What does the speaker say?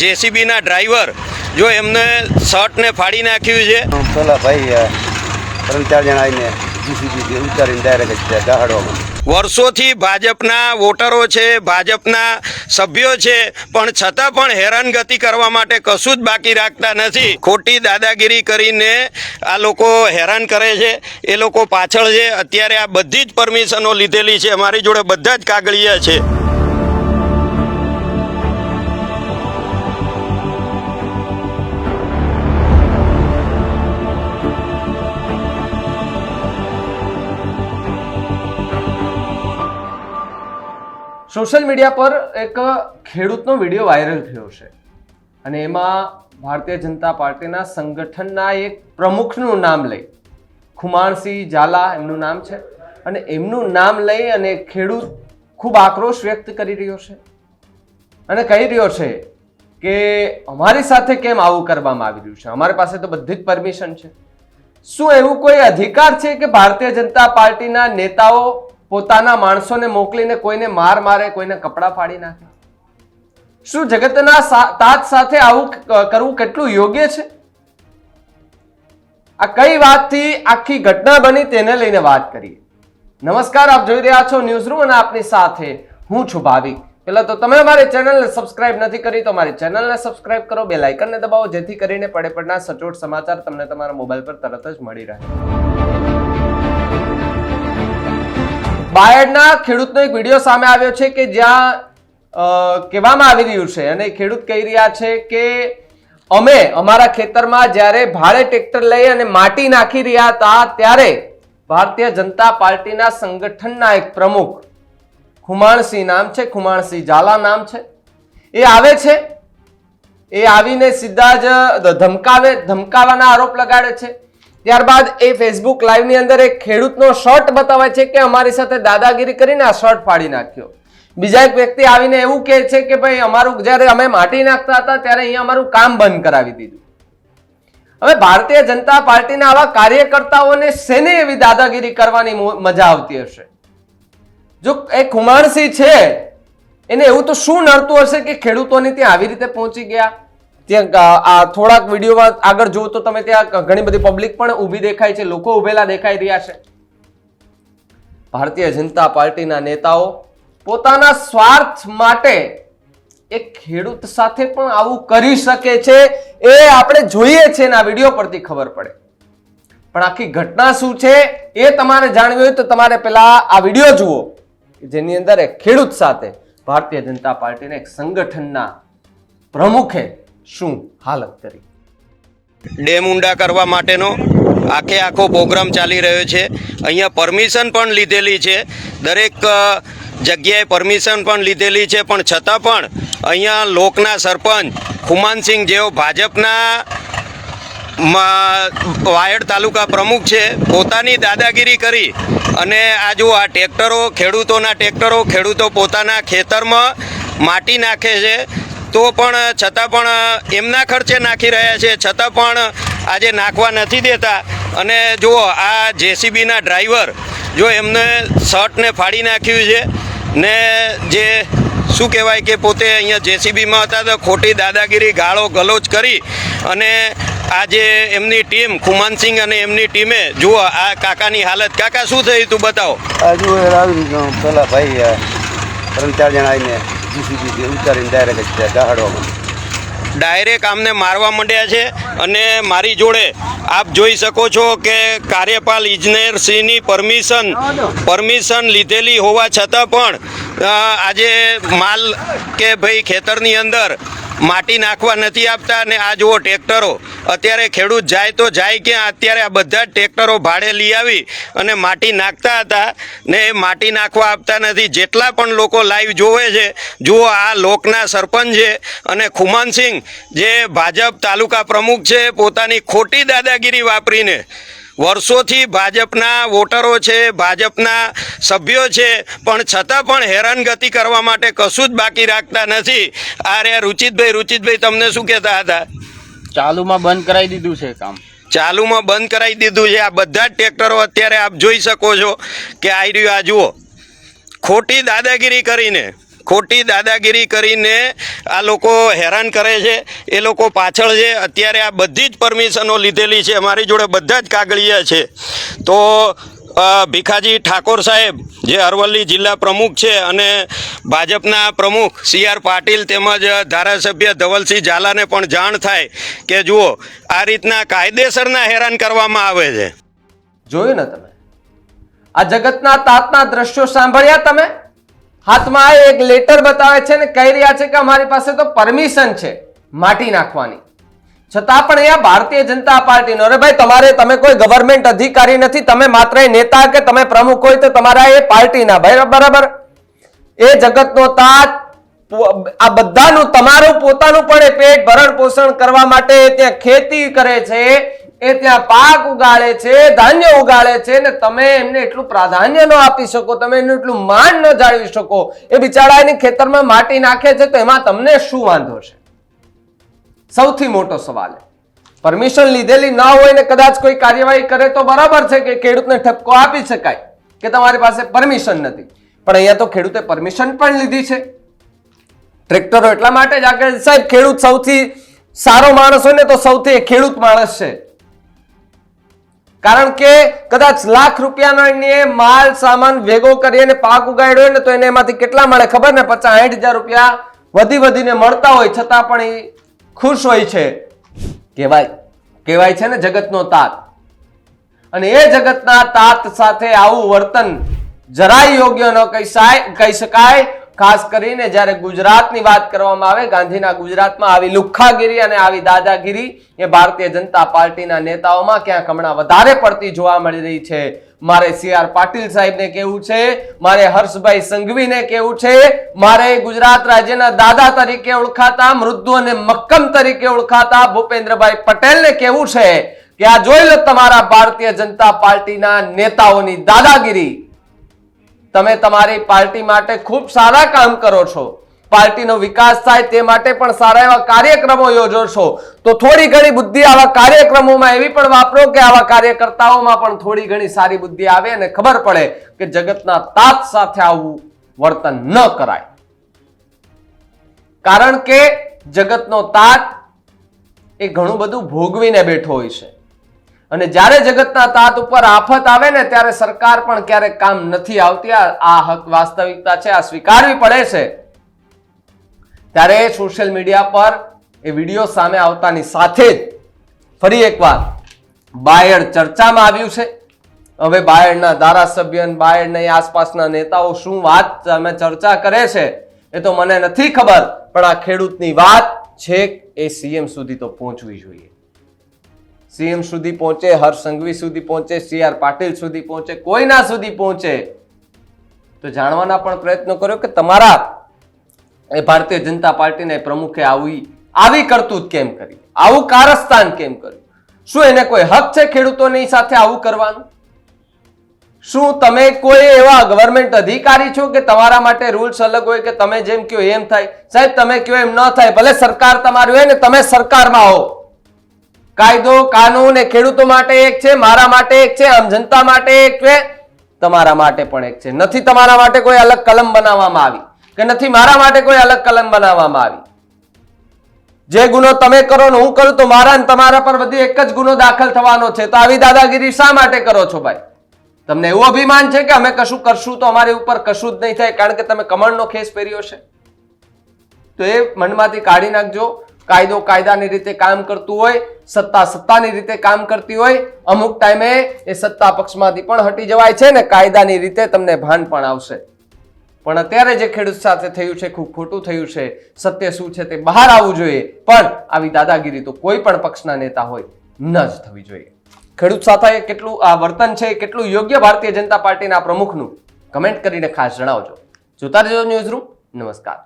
જેસીબીના driver જો એમને શર્ટને ફાડી નાખ્યું છે। પેલા ભાઈ 3-4 જણા આવીને જેસીબી ઉતારીને ડાયરેક્ટ દહાડવામાં। વર્ષોથી ભાજપના વોટરો છે, ભાજપના સભ્યો છે, પણ છતાં પણ હેરાનગતિ કરવા માટે કશું જ બાકી રાખતા નથી। ખોટી દાદાગીરી કરીને આ લોકો હેરાન કરે છે। એ લોકો પાછળ છે। અત્યારે આ બધી જ પરમિશનો લીધેલી છે, અમારી જોડે બધા જ કાગળિયા છે। સોશિયલ મીડિયા પર એક ખેડૂતનો વિડીયો વાયરલ થયો છે અને એમાં ભારતીય જનતા પાર્ટીના સંગઠનના એક પ્રમુખનું નામ લઈ ખુમાણસિંહ ઝાલા એમનું નામ છે અને એમનું નામ લઈ અને ખેડૂત ખૂબ આક્રોશ વ્યક્ત કરી રહ્યો છે અને કહી રહ્યો છે કે અમારી સાથે કેમ આવું કરવામાં આવી રહ્યું છે, અમારી પાસે તો બધી જ પરમિશન છે। શું એવું કોઈ અધિકાર છે કે ભારતીય જનતા પાર્ટીના નેતાઓ પોતાના માણસોને મોકલીને કોઈને માર મારે, કોઈને કપડાં ફાડી નાખે? શું જગતના તાત સાથે આવું કરવું કેટલું યોગ્ય છે? આ કઈ વાતથી આખી ઘટના બની તેને લઈને વાત કરીએ। નમસ્કાર, આપ જોઈ રહ્યા છો ન્યૂઝ રૂમ અને આપની સાથે હું છું ભાવિક। પહેલા તો તમે અમારી ચેનલને સબસ્ક્રાઇબ નથી કરી તો અમારી ચેનલને સબસ્ક્રાઇબ કરો, બેલ આઇકનને દબાવો જેથી કરીને પડે પડના સચોટ સમાચાર તમને તમારા મોબાઈલ પર તરત જ મળી રહે। બાયડના ખેડૂતનો એક વિડીયો સામે આવ્યો છે કે જ્યાં કહેવામાં આવી રહ્યું છે અને ખેડૂત કહી રહ્યા છે કે અમે અમારા ખેતરમાં જ્યારે ભાડે ટ્રેક્ટર લઈ અને માટી નાખી રહ્યા હતા ત્યારે ભારતીય જનતા પાર્ટીના સંગઠનના એક પ્રમુખ ખુમાણસિંહ નામ છે, ખુમાણસિંહ ઝાલા નામ છે, એ આવે છે। એ આવીને સીધા જ ધમકાવાના આરોપ લગાડે છે। ત્યારબાદ એ ફેસબુક લાઈવ ની અંદર એક ખેડૂતનો શર્ટ બતાવે છે કે અમારી સાથે દાદાગીરી કરીને આ શર્ટ ફાડી નાખ્યો। બીજા એક વ્યક્તિ આવીને એવું કહે છે કે ભાઈ અમારું જ્યારે અમે માટી નાખતા હતા ત્યારે અહીંયા અમારું કામ બંધ કરાવી દીધું। હવે ભારતીય જનતા પાર્ટીના આવા કાર્યકર્તાઓને શેને એવી દાદાગીરી કરવાની મજા આવતી હશે? જો એ ખુમાણસિંહ છે એને એવું તો શું નડતું હશે કે ખેડૂતોની ત્યાં આવી રીતે પહોંચી ગયા? ત્યાં આ થોડાક વિડીયોમાં આગળ જુઓ તો તમે ત્યાં ઘણી બધી પબ્લિક પણ ઊભી દેખાય છે, લોકો ઉભેલા દેખાઈ રહ્યા છે। ભારતીય જનતા પાર્ટીના નેતાઓ પોતાના સ્વાર્થ માટે એક ખેડૂત સાથે પણ આવું કરી શકે છે એ આપણે જોઈએ છે ને આ વિડીયો પરથી ખબર પડે। પણ આખી ઘટના શું છે એ તમારે જાણવી હોય તો તમારે પહેલા આ વિડીયો જુઓ જેની અંદર એક ખેડૂત સાથે ભારતીય જનતા પાર્ટીના એક સંગઠનના પ્રમુખે શું હાલત કરી। ડેમ ઊંડા કરવા માટેનો આખો પ્રોગ્રામ ચાલી રહ્યો છે। અહીંયા પરમિશન પણ લીધેલી છે, દરેક જગ્યાએ પરમિશન પણ લીધેલી છે, પણ છતાં પણ અહીંયા લોકના સરપંચ ખુમાનસિંહ જેઓ ભાજપના વાયડ તાલુકા પ્રમુખ છે, પોતાની દાદાગીરી કરી અને આ જો આ ટ્રેક્ટરો, ખેડૂતોના ટ્રેક્ટરો, ખેડૂતો પોતાના ખેતરમાં માટી નાખે છે તો પણ છતાં પણ એમના ખર્ચે નાખી રહ્યા છે, છતાં પણ આજે નાખવા નથી દેતા। અને જુઓ આ જેસીબીના ડ્રાઈવર જો એમને શર્ટને ફાડી નાખ્યું છે ને જે શું કહેવાય કે પોતે અહીંયા જેસીબીમાં હતા તો ખોટી દાદાગીરી, ગાળો ગલોચ કરી અને આજે એમની ટીમ ખુમાનસિંહ અને એમની ટીમે જુઓ આ કાકાની હાલત। કાકા શું થયું તું બતાવો। આ જુઓ પેલા ભાઈ 3-4 જણા આવીને જેસીબી ઉતારીને ડાયરેક્ટ દહાડવામાં। ડાયરેક્ટ આમને મારવા માંડ્યા છે અને મારી જોડે આપ જોઈ શકો છો કે કાર્યપાલ ઇજનેરશ્રીની પરમિશન લીધેલી હોવા છતાં પણ આજે માલ કે ભાઈ ખેતરની અંદર માટી નાખવા નથી આપતા। અને આ જુઓ ટ્રેક્ટરો, અત્યારે ખેડૂત જાય તો જાય ક્યાં? અત્યારે આ બધા જ ટ્રેક્ટરો ભાડે લઈ આવી અને માટી નાખતા હતા ને એ માટી નાખવા આપતા નથી। જેટલા પણ લોકો લાઈવ જોવે છે જુઓ આ લોકના સરપંચ છે અને ખુમાનસિંહ જે ભાજપ તાલુકા પ્રમુખ છે પોતાની ખોટી દાદાગીરી વાપરીને વર્ષોથી ભાજપના વોટરો છે, ભાજપના સભ્યો છે, પણ છતાં પણ હેરાનગતિ કરવા માટે કશું જ બાકી રાખતા નથી। આ રે રુચિતભાઈ તમને શું કહેતા હતા? ચાલુમાં બંધ કરાવી દીધું છે કામ। ચાલુમાં બંધ કરાવી દીધું છે। આ બધા જ ટ્રેક્ટરો અત્યારે આપ જોઈ શકો છો કે આ રહ્યું, આ જુઓ ખોટી દાદાગીરી કરીને ખોટી દાદાગીરી કરીને આ લોકો હેરાન કરે છે. એ લોકો પાછળ છે. અત્યારે આ બધી જ પરમિશનો લીધેલી છે, મારી જોડે બધા જ કાગળિયા છે. તો ભીખાજી ઠાકોર સાહેબ જે અરવલ્લી જિલ્લા પ્રમુખ છે અને ભાજપના પ્રમુખ CR પાટીલ તેમજ ધારાસભ્ય ધવલસિંહ ઝાલાને પણ જાણ થાય કે જુઓ આ રીતના કાયદેસરના હેરાન કરવામાં આવે છે. જોયું ને તમે આ જગતના તાતના દ્રશ્યો સાંભળ્યા તમે? હાથમાં એક લેટર બતાવે છે ને કહી રહ્યા છે કે અમારી પાસે તો પરમિશન છે માટી નાખવાની, છતાં પણ અહીંયા ભારતીય જનતા પાર્ટીનો, અરે ભાઈ તમારે, તમે કોઈ ગવર્મેન્ટ અધિકારી નથી, તમે માત્ર નેતા કે તમે પ્રમુખ હોય તો તમારા એ પાર્ટીના ભાઈ, બરાબર? એ જગતનો તાત આ બધાનું તમારું પોતાનું પણ એ પેટ ભરણ પોષણ કરવા માટે ત્યાં ખેતી કરે છે, એ ત્યાં પાક ઉગાડે છે, ધાન્ય ઉગાડે છે, ને તમે એમને એટલું પ્રાધાન્ય ન આપી શકો, તમે એનું એટલું માન ન જાળવી શકો. એ બિચારા એની ખેતરમાં માટી નાખે છે તો એમાં તમને શું વાંધો છે? સૌથી મોટો સવાલ. પરમિશન લીધેલી ના હોય ને કદાચ કોઈ કાર્યવાહી કરે તો બરાબર છે કે ખેડૂતને ઠપકો આપી શકાય કે તમારી પાસે પરમિશન નથી, પણ અહીંયા તો ખેડૂતે પરમિશન પણ લીધી છે. ટ્રેક્ટરો એટલા માટે જ આગળ, સાહેબ ખેડૂત સૌથી સારો માણસ હોય ને તો સૌથી ખેડૂત માણસ છે, કારણ કે કદાચ લાખ રૂપિયાનો માલ સામાન ભેગો કરી અને પાક ઉગાડ્યો હોય ને તો એને એમાંથી કેટલા મળે ખબર ને? 50-60 હજાર રૂપિયા વધીને મળતા હોય, છતાં પણ એ ખુશ હોય છે. કહેવાય છે ને જગતનો તાત. અને એ જગતના તાત સાથે આવું વર્તન જરાય યોગ્ય ન કહી શકાય. ખાસ કરીને જ્યારે ગુજરાતની વાત કરવામાં આવે, ગાંધીના ગુજરાતમાં આવી લુખ્ખાગીરી અને આવી દાદાગીરી એ ભારતીય જનતા પાર્ટીના નેતાઓમાં ક્યાંક હમણાં વધારે પડતી જોવા મળી રહી છે. મારે CR પાટીલ સાહેબને કહેવું છે, મારે હર્ષભાઈ સંઘવીને કહેવું છે, મારે ગુજરાત રાજ્યના દાદા તરીકે ઓળખાતા, મૃદુ અને મક્કમ તરીકે ઓળખાતા ભૂપેન્દ્રભાઈ પટેલને કહેવું છે કે આ જોઈ લો તમારા ભારતીય જનતા પાર્ટીના નેતાઓની દાદાગીરી. તમે તમારી પાર્ટી માટે ખૂબ સારા કામ કરો છો, પાર્ટીનો વિકાસ થાય તે માટે પણ સારા એવા કાર્યક્રમો યોજો છો, તો થોડી ઘણી બુદ્ધિ આવા કાર્યક્રમોમાં એવી પણ વાપરો કે આવા કાર્યકર્તાઓમાં પણ થોડી ઘણી સારી બુદ્ધિ આવે અને ખબર પડે કે જગતના તાત સાથે આવું વર્તન ન કરાય. કારણ કે જગતનો તાત એ ઘણું બધું ભોગવીને બેઠો હોય છે, અને જ્યારે જગતના તાત ઉપર આફત આવે ને ત્યારે સરકાર પણ ક્યારેક કામ નથી આવતી. આ હક વાસ્તવિકતા છે, આ સ્વીકારવી પડે છે. ત્યારે સોશિયલ મીડિયા પર એ વિડીયો સામે આવતાની સાથે જ ફરી એકવાર બાયડ ચર્ચામાં આવ્યું છે. હવે બાયડના ધારાસભ્ય અને બાયડના આસપાસના નેતાઓ શું વાત સામે ચર્ચા કરે છે એ તો મને નથી ખબર, પણ આ ખેડૂતની વાત છેક એ CM સુધી તો પહોંચવી જોઈએ. CM સુધી પહોંચે, હર્ષ સંઘવી સુધી પહોંચે, CR પાટીલ સુધી પહોંચે, કોઈના સુધી પહોંચે તો જાણવાના પણ પ્રયત્નો કર્યો કે તમારા એ ભારતીય જનતા પાર્ટીના પ્રમુખે આવી કરતૂત કેમ કરી, આવું કારસ્તાન કેમ કર્યું? શું એને કોઈ હક છે ખેડૂતોની સાથે આવું કરવાનું? શું તમે કોઈ એવા ગવર્મેન્ટ અધિકારી છો કે તમારા માટે રૂલ્સ અલગ હોય કે તમે જેમ કહો એમ થાય? સાહેબ તમે કહો એમ ન થાય, ભલે સરકાર તમારી હોય ને, તમે સરકારમાં હો. કાયદો કાનૂન એ ખેડૂતો માટે એક છે, મારા માટે એક છે, આમ જનતા માટે એક છે, તમારા માટે પણ એક છે. નથી તમારા માટે કોઈ અલગ કલમ બનાવવામાં આવી કે નથી મારા માટે કોઈ અલગ કલમ બનાવવામાં આવી. જે ગુનો તમે કરો ને હું કરું તો મારા ને તમારા પર બધી એક જ ગુનો દાખલ થવાનો છે. તો આવી દાદાગીરી શા માટે કરો છો ભાઈ? તમને એવું અભિમાન છે કે અમે કશું કરશું તો અમારી ઉપર કશું જ નહીં થાય કારણ કે તમે કમળનો ખેસ પહેર્યો છે? તો એ મનમાંથી કાઢી નાખજો. કાયદો કાયદાની રીતે કામ કરતું હોય, સત્તા સત્તાની રીતે કામ કરતી હોય, અમુક ટાઈમે એ સત્તા પક્ષમાંથી પણ હટી જવાય છે ને કાયદાની રીતે તમને ભાન પણ આવશે. પણ અત્યારે જે ખેડૂત સાથે થયું છે ખૂબ ખોટું થયું છે. સત્ય શું છે તે બહાર આવવું જોઈએ, પણ આવી દાદાગીરી તો કોઈ પણ પક્ષના નેતા હોય ન જ થવી જોઈએ. ખેડૂત સાથે કેટલું આ વર્તન છે, કેટલું યોગ્ય ભારતીય જનતા પાર્ટીના પ્રમુખનું કમેન્ટ કરીને ખાસ જણાવજો. જોતા રહેજો ન્યૂઝરૂમ. નમસ્કાર.